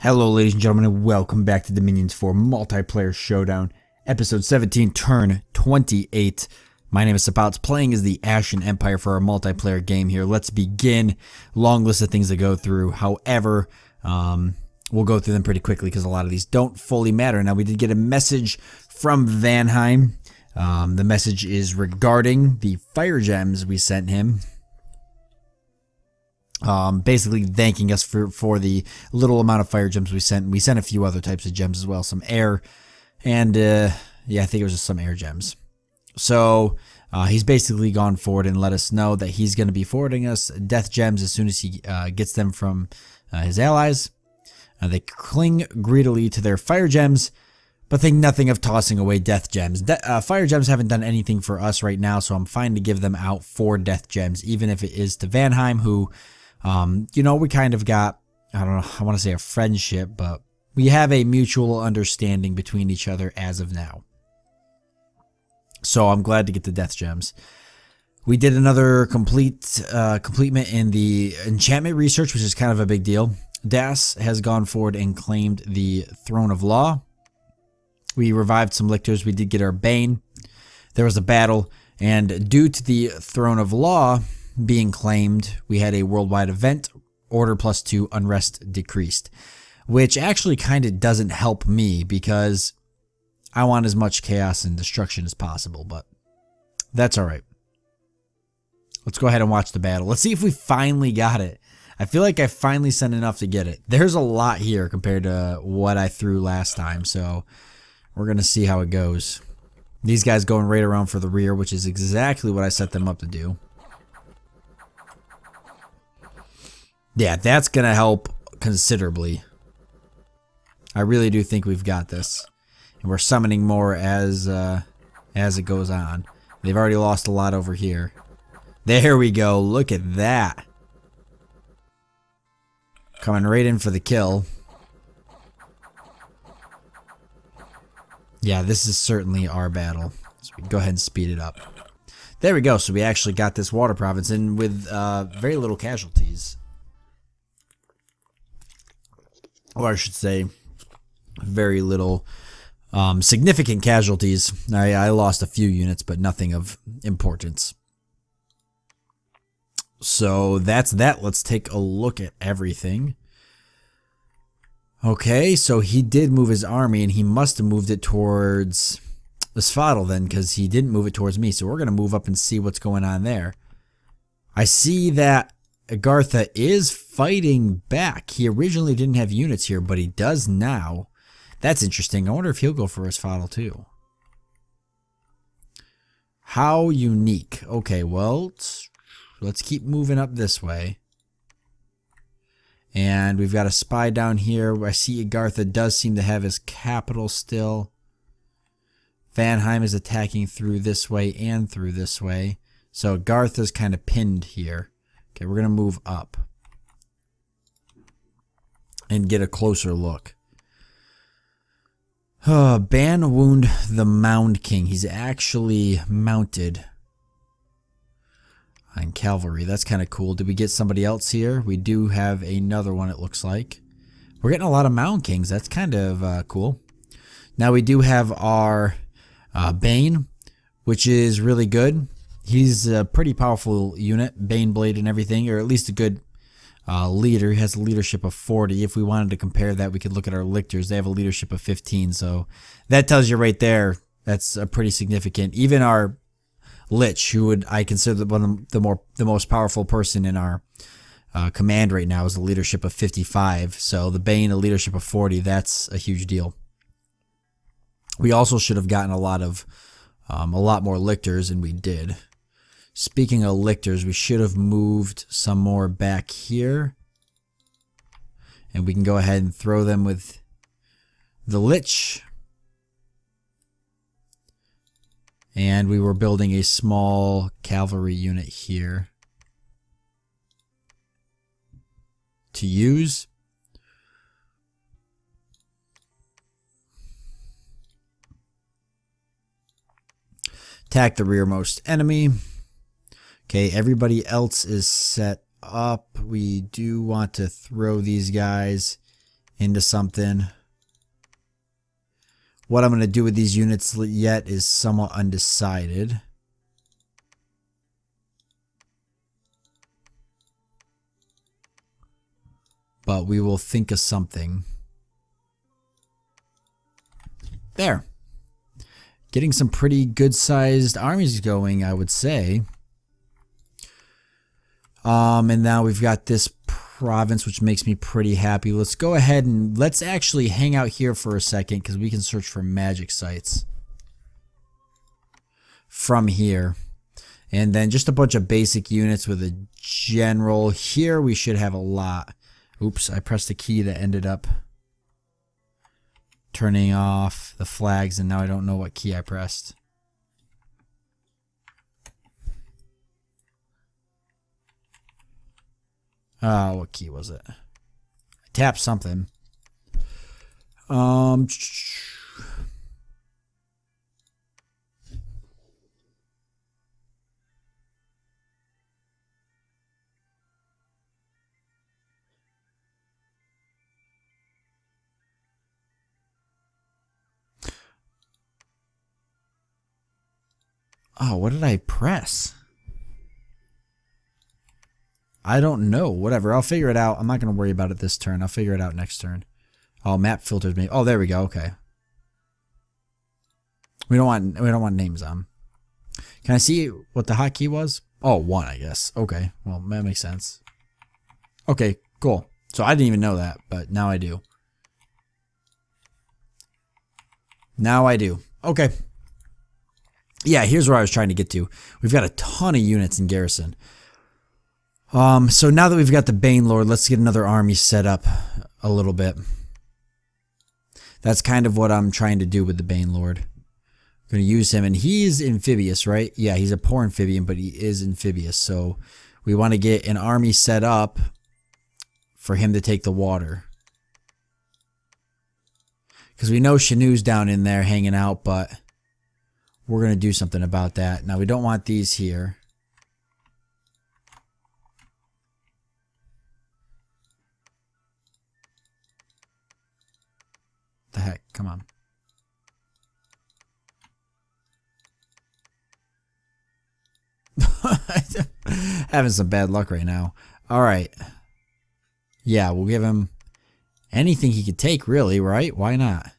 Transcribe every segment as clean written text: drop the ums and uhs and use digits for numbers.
Hello ladies and gentlemen, and welcome back to Dominions for Multiplayer Showdown, episode 17, turn 28. My name is Sabouts, playing as the Ashen Empire for our multiplayer game here. Let's begin. Long list of things to go through. However, we'll go through them pretty quickly because a lot of these don't fully matter. Now, we did get a message from Vanheim. The message is regarding the fire gems we sent him. Basically thanking us for the little amount of fire gems we sent. We sent a few other types of gems as well, some air, and yeah, I think it was just some air gems. So he's basically gone forward and let us know that he's going to be forwarding us death gems as soon as he gets them from his allies. They cling greedily to their fire gems, but think nothing of tossing away death gems. Fire gems haven't done anything for us right now, so I'm fine to give them out for death gems, even if it is to Vanheim, who... you know, we kind of got, I don't know, I want to say a friendship, but we have a mutual understanding between each other as of now. So I'm glad to get the death gems. We did another completement in the enchantment research, which is kind of a big deal. Das has gone forward and claimed the Throne of Law. We revived some lictors. We did get our Bane. There was a battle, and due to the Throne of Law being claimed, we had a worldwide event, order +2, unrest decreased, which actually kind of doesn't help me because I want as much chaos and destruction as possible, but that's alright. Let's go ahead and watch the battle. Let's see if we finally got it. I feel like I finally sent enough to get it. There's a lot here compared to what I threw last time, so we're going to see how it goes. These guys going right around for the rear, which is exactly what I set them up to do. Yeah, that's going to help considerably. I really do think we've got this. And we're summoning more as it goes on. They've already lost a lot over here. There we go. Look at that. Coming right in for the kill. Yeah, this is certainly our battle. So we can go ahead and speed it up. There we go. So we actually got this water province in with very little casualties. Or I should say, very little significant casualties. I lost a few units, but nothing of importance. So that's that. Let's take a look at everything. Okay, so he did move his army, and he must have moved it towards Asfadal then, because he didn't move it towards me. So we're going to move up and see what's going on there. I see that Agartha is fighting back. He originally didn't have units here, but he does now. That's interesting. I wonder if he'll go for Asfadal too. How unique. Okay, well, let's keep moving up this way. And we've got a spy down here. I see Agartha does seem to have his capital still. Vanheim is attacking through this way and through this way. So Agartha's kind of pinned here. Okay, we're going to move up and get a closer look. Ban wound the Mound King. He's actually mounted on cavalry. That's kind of cool. Did we get somebody else here? We do have another one, it looks like. We're getting a lot of Mound Kings. That's kind of cool. Now we do have our Bane, which is really good. He's a pretty powerful unit, Bane Blade and everything, or at least a good leader. He has a leadership of 40. If we wanted to compare that, we could look at our lictors. They have a leadership of 15, so that tells you right there that's a pretty significant. Even our Lich, who I consider one of the most powerful person in our command right now, is a leadership of 55. So the Bane, a leadership of 40, that's a huge deal. We also should have gotten a lot more lictors, and we did. Speaking of lictors, we should have moved some more back here. And we can go ahead and throw them with the Lich. And we were building a small cavalry unit here to use. Attack the rearmost enemy. Okay, everybody else is set up. We do want to throw these guys into something. What I'm going to do with these units yet is somewhat undecided. But we will think of something. There. Getting some pretty good-sized armies going, I would say. And now we've got this province, which makes me pretty happy. Let's go ahead and let's actually hang out here for a second because we can search for magic sites from here. And then just a bunch of basic units with a general. Here we should have a lot. Oops, I pressed a key that ended up turning off the flags, and now I don't know what key I pressed. What key was it? I tapped something. Oh, what did I press? I don't know. Whatever. I'll figure it out. I'm not going to worry about it this turn. I'll figure it out next turn. Oh, map filtered me. Oh, there we go. Okay. We don't want names on. Can I see what the hotkey was? Oh, 1, I guess. Okay. Well, that makes sense. Okay, cool. So I didn't even know that, but now I do. Now I do. Okay. Yeah, here's where I was trying to get to. We've got a ton of units in garrison. So now that we've got the Bane Lord, let's get another army set up a little bit. That's kind of what I'm trying to do with the Bane Lord. I'm going to use him, and he's amphibious, right? Yeah, he's a poor amphibian, but he is amphibious. So we want to get an army set up for him to take the water. Because we know Shanu's down in there hanging out, but we're going to do something about that. Now, we don't want these here. The heck? Come on. Having some bad luck right now. Alright. Yeah, we'll give him anything he could take, really, right? Why not?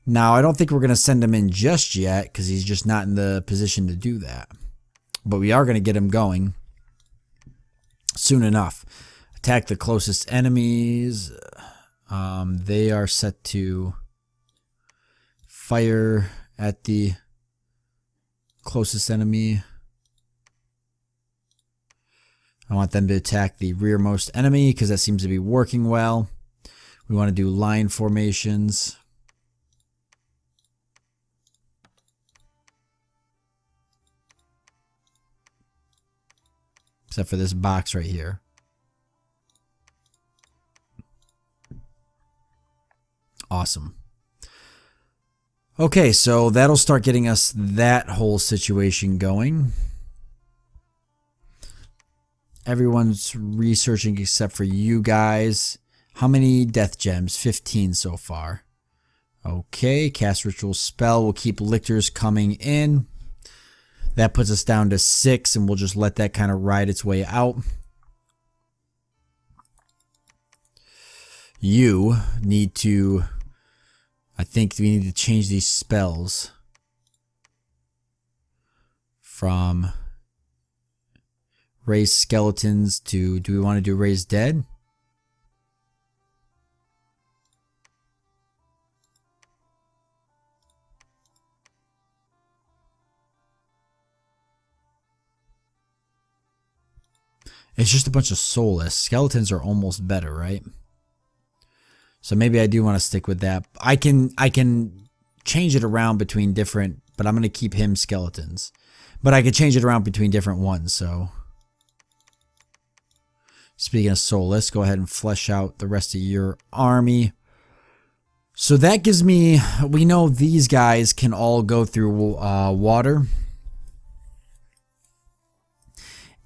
Now, I don't think we're going to send him in just yet, because he's just not in the position to do that. But we are going to get him going soon enough. Attack the closest enemies. They are set to fire at the closest enemy. I want them to attack the rearmost enemy because that seems to be working well. We want to do line formations. Except for this box right here. Awesome. Okay, so that'll start getting us that whole situation going. Everyone's researching except for you guys. How many death gems? 15 so far. Okay, cast ritual spell. We'll keep lictors coming in. That puts us down to 6, and we'll just let that kind of ride its way out. You need to... I think we need to change these spells from raise skeletons to, do we want to do raise dead? It's just a bunch of soulless. Skeletons are almost better, right? So maybe I do want to stick with that. I can change it around between different, but I'm going to keep him skeletons. But I could change it around between different ones, so. Speaking of soulless, go ahead and flesh out the rest of your army. So that gives me, we know these guys can all go through water.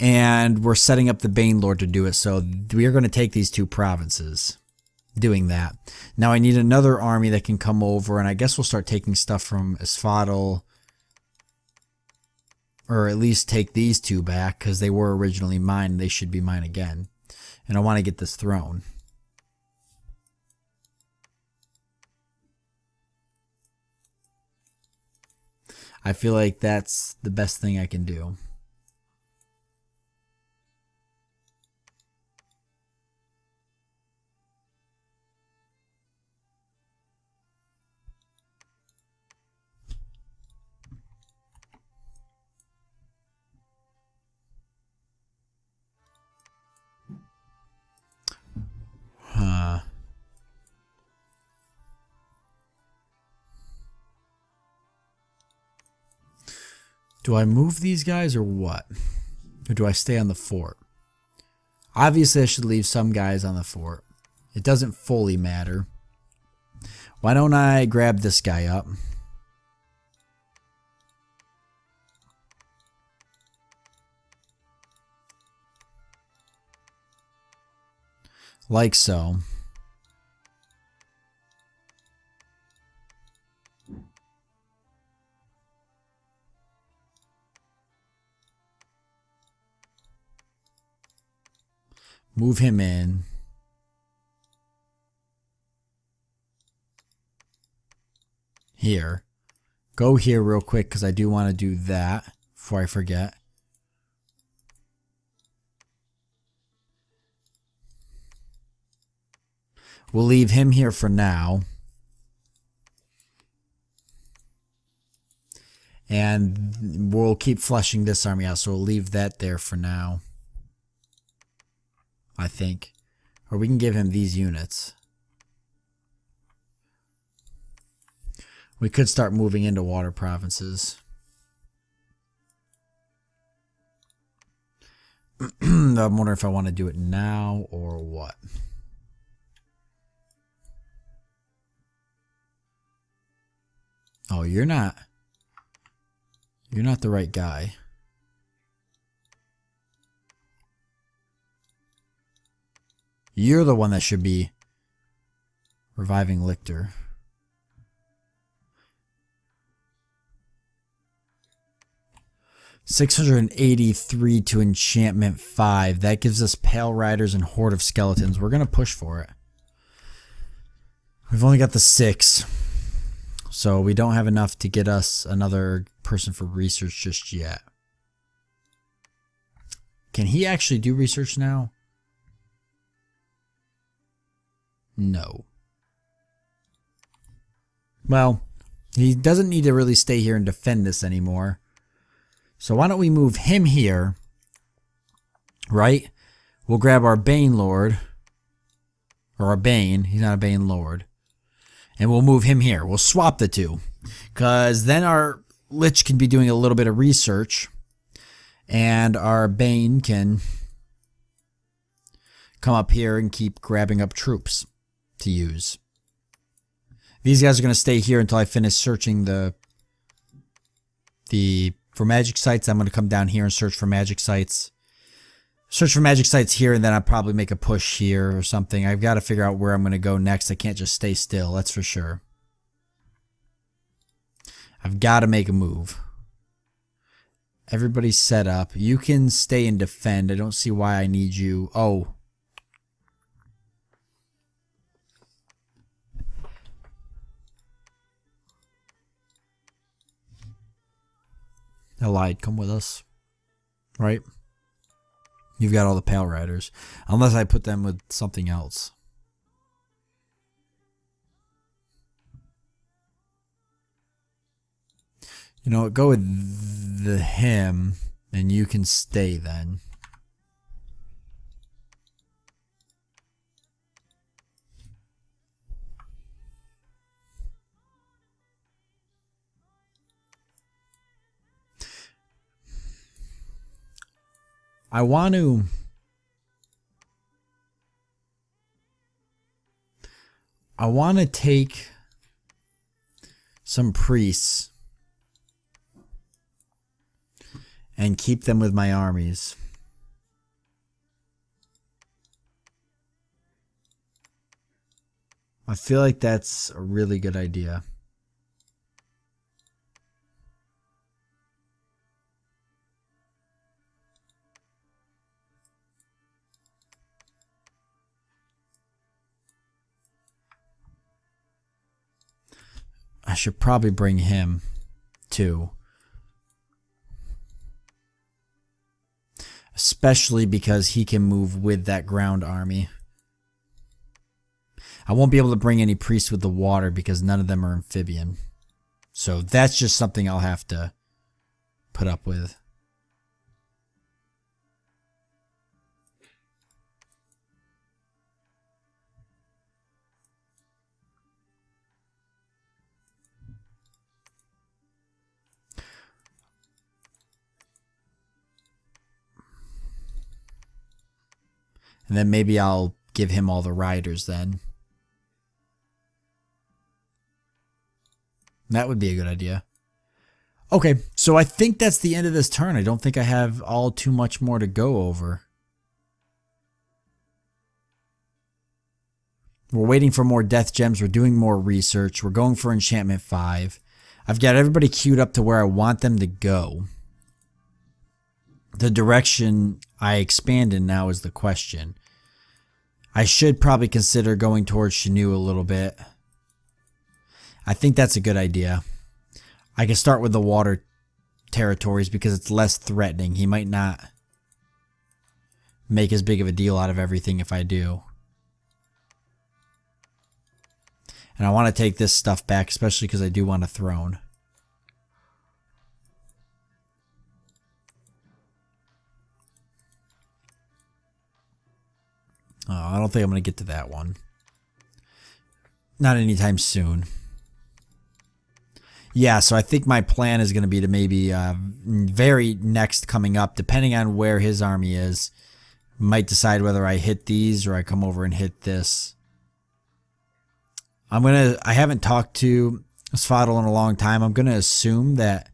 And we're setting up the Bane Lord to do it. So we are going to take these 2 provinces doing that. Now I need another army that can come over, and I guess we'll start taking stuff from Asphodel, or at least take these 2 back because they were originally mine. They should be mine again. And I want to get this throne. I feel like that's the best thing I can do. Do I move these guys or what? Or do I stay on the fort? Obviously, I should leave some guys on the fort. It doesn't fully matter. Why don't I grab this guy up? Like so. Move him in. Here. Go here real quick because I do want to do that before I forget. We'll leave him here for now. And we'll keep fleshing this army out, so we'll leave that there for now. I think. Or we can give him these units. We could start moving into water provinces. I'm wondering if I want to do it now or what. Oh, you're not the right guy. You're the one that should be reviving Lictor. $683 to enchantment 5. That gives us Pale Riders and Horde of Skeletons. We're going to push for it. We've only got the 6. So we don't have enough to get us another person for research just yet. Can he actually do research now? No. Well, he doesn't need to really stay here and defend this anymore. So why don't we move him here, right? We'll grab our Bane Lord, or our Bane, he's not a Bane Lord, and we'll move him here. We'll swap the two, because then our Lich can be doing a little bit of research, and our Bane can come up here and keep grabbing up troops to use. These guys are going to stay here until I finish searching for magic sites. I'm going to come down here and search for magic sites. Search for magic sites here, and then I'll probably make a push here or something. I've got to figure out where I'm going to go next. I can't just stay still, that's for sure. I've got to make a move. Everybody's set up. You can stay and defend. I don't see why I need you. Oh. I lied. Come with us. Right? You've got all the Pale Riders. Unless I put them with something else. You know what? Go with him, and you can stay then. I want to take some priests and keep them with my armies. I feel like that's a really good idea. I should probably bring him too. Especially because he can move with that ground army. I won't be able to bring any priests with the water because none of them are amphibian. So that's just something I'll have to put up with. And then maybe I'll give him all the riders then. That would be a good idea. Okay, so I think that's the end of this turn. I don't think I have all too much more to go over. We're waiting for more death gems. We're doing more research. We're going for enchantment 5. I've got everybody queued up to where I want them to go. The direction I expand in now is the question. I should probably consider going towards Shanu a little bit. I think that's a good idea. I can start with the water territories because it's less threatening. He might not make as big of a deal out of everything if I do. And I want to take this stuff back, especially because I do want a throne. Oh, I don't think I'm going to get to that one. Not anytime soon. Yeah, so I think my plan is going to be to maybe very next coming up, depending on where his army is, might decide whether I hit these or I come over and hit this. I haven't talked to Svaddle in a long time. I'm going to assume that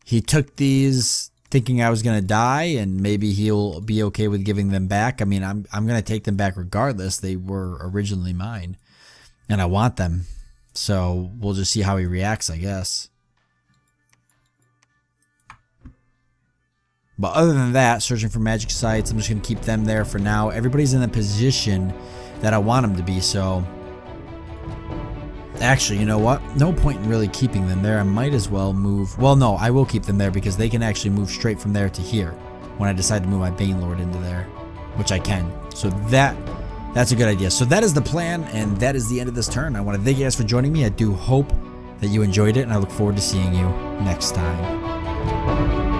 he took these thinking I was going to die, and maybe he'll be okay with giving them back. I mean, I'm going to take them back regardless. They were originally mine, and I want them. So we'll just see how he reacts, I guess. But other than that, searching for magic sites, I'm just going to keep them there for now. Everybody's in the position that I want them to be, so... Actually, you know what? No point in really keeping them there. I might as well move... Well, no, I will keep them there because they can actually move straight from there to here when I decide to move my Banelord into there, which I can. So that's a good idea. So that is the plan, and that is the end of this turn. I want to thank you guys for joining me. I do hope that you enjoyed it, and I look forward to seeing you next time.